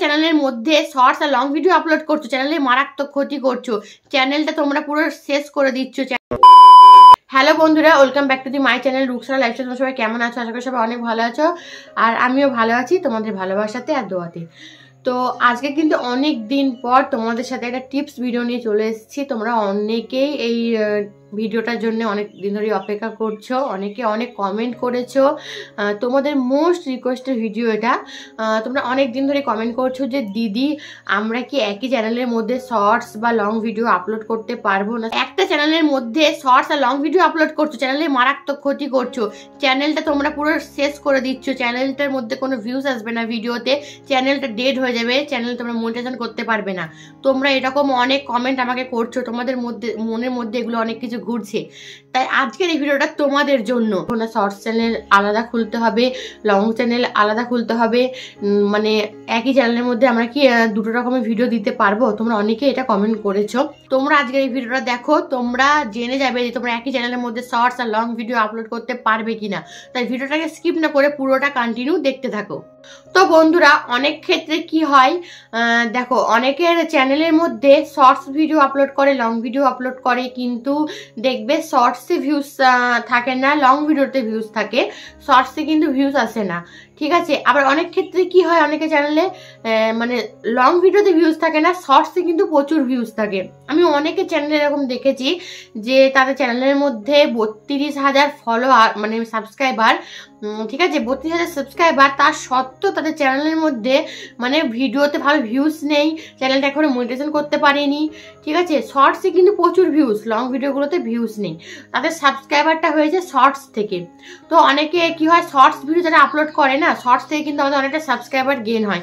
চ্যানেলের মধ্যে শর্টস আর long video upload করছো, চ্যানেলে মারাত্মক ক্ষতি করছো, চ্যানেলটা তোমরা পুরো শেষ করে দিচ্ছ। হ্যালো বন্ধুরা, welcome back to the my channel Ruksara lifestyle. তোমরা সবাই কেমন আছো? আশা করি সবাই অনেক ভালো আছো, আর আমিও ভালো আছি তোমাদের ভালোবাসাতে আর দোয়াতে। তো আজকে কিন্তু অনেক দিন পর তোমাদের সাথে একটা টিপস ভিডিও নিয়ে চলে এসেছি। তোমরা অনেকেই এই ভিডিওটার জন্য অনেক দিন ধরে অপেক্ষা করছো, অনেকে অনেক কমেন্ট করেছো। তোমাদের মোস্ট রিকোয়েস্টেড ভিডিও এটা। তোমরা অনেক দিন ধরে কমেন্ট করছো যে দিদি আমরা কি একই চ্যানেলের মধ্যে শর্টস বা লং ভিডিও আপলোড করতে পারবো না? একটা চ্যানেলের মধ্যে শর্টস আর লং ভিডিও আপলোড করছো, চ্যানেলে মারাত্মক ক্ষতি করছো, চ্যানেলটা তোমরা পুরো শেষ করে দিচ্ছ, চ্যানেলটার মধ্যে কোনো ভিউজ আসবে না ভিডিওতে, চ্যানেলটা ডেড হয়ে যাবে, চ্যানেল তোমরা মনিটাইজেশন করতে পারবে না। তোমরা এরকম অনেক কমেন্ট আমাকে করছো, তোমাদের মধ্যে মনের মধ্যে এগুলো অনেক কিছু ঘুরছে। তাই আজকের এই ভিডিওটা তোমাদের জন্য। শর্টস চ্যানেল আলাদা খুলতে হবে, লং চ্যানেল আলাদা খুলতে হবে, মানে একই চ্যানেলের মধ্যে আমরা কি দুটো রকমের ভিডিও দিতে পারবো? তোমরা অনেকে এটা কমেন্ট করেছো। তোমরা আজকের এই ভিডিওটা দেখো, তোমরা জেনে যাবে যে তোমরা একই চ্যানেলের মধ্যে শর্টস আর লং ভিডিও আপলোড করতে পারবে কিনা। তাই ভিডিওটাকে স্কিপ না করে পুরোটা কন্টিনিউ দেখতে থাকো। তো বন্ধুরা, অনেক ক্ষেত্রে কি হয় দেখো, অনেকের চ্যানেলের মধ্যে শর্টস ভিডিও আপলোড করে, লং ভিডিও আপলোড করে, কিন্তু দেখবে শর্টসে ভিউজ থাকে না, লং ভিডিওতে ভিউজ থাকে, শর্টসে কিন্তু ভিউজ আসে না। ঠিক আছে, আবার অনেক ক্ষেত্রে কি হয়, অনেকে চ্যানেলে মানে লং ভিডিওতে ভিউজ থাকে না, শর্টসে কিন্তু প্রচুর ভিউজ থাকে। আমি অনেকে চ্যানেলে এরকম দেখেছি যে তাদের চ্যানেলের মধ্যে 32,000 ফলোয়ার মানে সাবস্ক্রাইবার, ঠিক আছে, 32,000 সাবস্ক্রাইবার, তার সত্ত্বেও তাদের চ্যানেলের মধ্যে মানে ভিডিওতে ভালো ভিউজ নেই, চ্যানেলটা এখনো মনিটাইজেশন করতে পারেনি। ঠিক আছে, শর্টসে কিন্তু প্রচুর ভিউজ, লং ভিডিওগুলোতে ভিউজ নেই, তাদের সাবস্ক্রাইবারটা হয়েছে শর্টস থেকে। তো অনেকে কি হয়, শর্টস ভিডিও যারা আপলোড করে না, শর্টস থেকে কিন্তু আমাদের অনেকটা সাবস্ক্রাইবার গেইন হয়,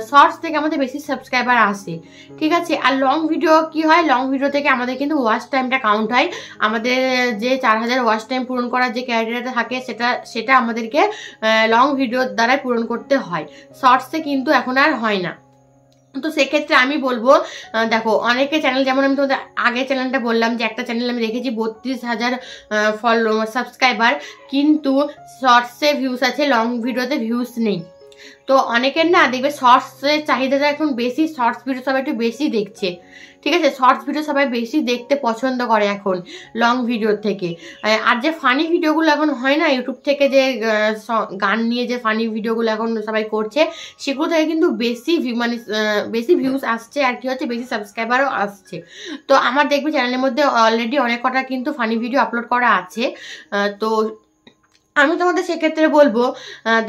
শর্টস থেকে আমাদের বেশি সাবস্ক্রাইবার আসে। ঠিক আছে, আর লং ভিডিও কি হয়, লং ভিডিও থেকে আমাদের কিন্তু ওয়াচ টাইমটা কাউন্ট হয়, আমাদের যে 4,000 ওয়াচ টাইম পূরণ করার যে ক্রাইটেরিয়াটা থাকে সেটা আমাদেরকে লং ভিডিওর দ্বারাই পূরণ করতে হয়, শর্টসে কিন্তু এখন আর হয় না। তো সেক্ষেত্রে আমি বলবো, দেখো অনেকে চ্যানেল, যেমন আমি তোমাদের আগের চ্যানেলটা বললাম যে একটা চ্যানেল আমি দেখেছি 32,000 সাবস্ক্রাইবার, কিন্তু শর্টসে ভিউজ আছে, লং ভিডিওতে ভিউজ নেই। তো অনেকের না দেখবে শর্টসের চাহিদাটা এখন বেশি, শর্টস ভিডিও সবাই একটু বেশি দেখছে। ঠিক আছে, শর্টস ভিডিও সবাই বেশি দেখতে পছন্দ করে এখন লং ভিডিওর থেকে। আর যে ফানি ভিডিওগুলো এখন হয় না ইউটিউব থেকে, যে গান নিয়ে যে ফানি ভিডিওগুলো এখন সবাই করছে, সেগুলো থেকে কিন্তু বেশি মানে বেশি ভিউজ আসছে, আর কি হচ্ছে বেশি সাবস্ক্রাইবারও আসছে। তো আমার দেখবে চ্যানেলের মধ্যে অলরেডি অনেক কটা কিন্তু ফানি ভিডিও আপলোড করা আছে। তো আমি তোমাদের সেক্ষেত্রে বলবো,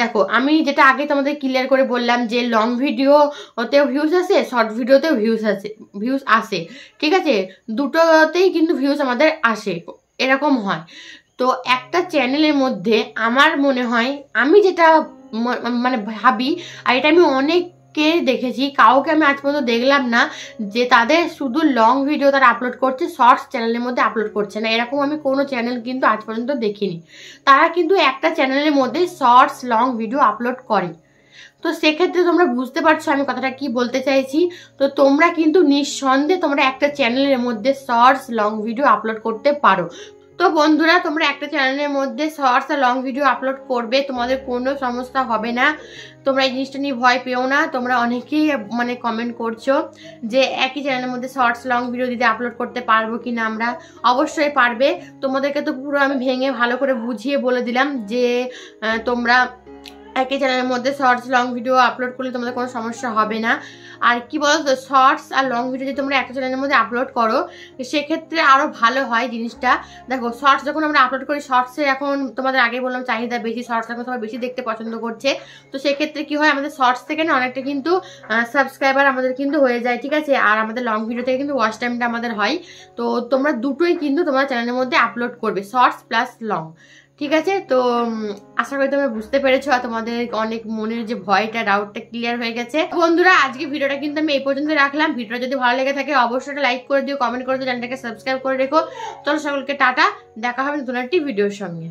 দেখো আমি যেটা আগে তোমাদের ক্লিয়ার করে বললাম যে লং ভিডিওতেও ভিউজ আসে, শর্ট ভিডিওতেও ভিউজ আসে। ঠিক আছে, দুটোতেই কিন্তু ভিউজ আমাদের আসে, এরকম হয়। তো একটা চ্যানেলের মধ্যে আমার মনে হয়, আমি যেটা মানে ভাবি, আর এটা আমি অনেক দেখেছি, কাউকে আমি আজ পর্যন্ত দেখলাম না যে তাদের শুধু লং ভিডিও তারা আপলোড করছে, শর্টস চ্যানেলের মধ্যে আপলোড করছে না, এরকম আমি কোনো চ্যানেল কিন্তু আজ পর্যন্ত দেখিনি। তারা কিন্তু একটা চ্যানেলের মধ্যে শর্টস লং ভিডিও আপলোড করে। তো সেক্ষেত্রে তোমরা বুঝতে পারছো আমি কথাটা কি বলতে চাইছি। তো তোমরা কিন্তু নিঃসন্দেহে তোমরা একটা চ্যানেলের মধ্যে শর্টস লং ভিডিও আপলোড করতে পারো। তো বন্ধুরা, তোমরা একটা চ্যানেলের মধ্যে শর্টস আর লং ভিডিও আপলোড করবে, তোমাদের কোনো সমস্যা হবে না, তোমরা এই জিনিসটা নিয়ে ভয় পেও না। তোমরা অনেকেই মানে কমেন্ট করছো যে একই চ্যানেলের মধ্যে শর্টস লং ভিডিও দিতে আপলোড করতে পারবো কি না। আমরা অবশ্যই পারবে, তোমাদেরকে তো পুরো আমি ভেঙে ভালো করে বুঝিয়ে বলে দিলাম যে তোমরা একই চ্যানেলের মধ্যে শর্টস লং ভিডিও আপলোড করলে তোমাদের কোনো সমস্যা হবে না। আর কি বলতো, শর্টস আর লং ভিডিও যদি তোমরা একটা চ্যানেলের মধ্যে আপলোড করো, সেক্ষেত্রে আরও ভালো হয় জিনিসটা। দেখো শর্টস যখন আমরা আপলোড করি, শর্টসে এখন তোমাদের আগে বললাম চাহিদা বেশি, শর্টস এখন সবাই বেশি দেখতে পছন্দ করছে। তো সেক্ষেত্রে কি হয়, আমাদের শর্টস থেকে না অনেকটা কিন্তু সাবস্ক্রাইবার আমাদের কিন্তু হয়ে যায়। ঠিক আছে, আর আমাদের লং ভিডিও থেকে কিন্তু ওয়াচ টাইমটা আমাদের হয়। তো তোমরা দুটোই কিন্তু তোমার চ্যানেলের মধ্যে আপলোড করবে, শর্টস প্লাস লং। ঠিক আছে, তো আশা করি তোমরা বুঝতে পেরেছো, আর তোমাদের অনেক মনের যে ভয়টা, ডাউটটা ক্লিয়ার হয়ে গেছে। বন্ধুরা, আজকে ভিডিওটা কিন্তু আমি এই পর্যন্ত রাখলাম। ভিডিওটা যদি ভালো লেগে থাকে অবশ্যই লাইক করে দিও, কমেন্ট করে দিও, চ্যানেলটাকে সাবস্ক্রাইব করে রেখো। চলো সকলকে টাটা, দেখা হবে নতুন একটি ভিডিওর সঙ্গে।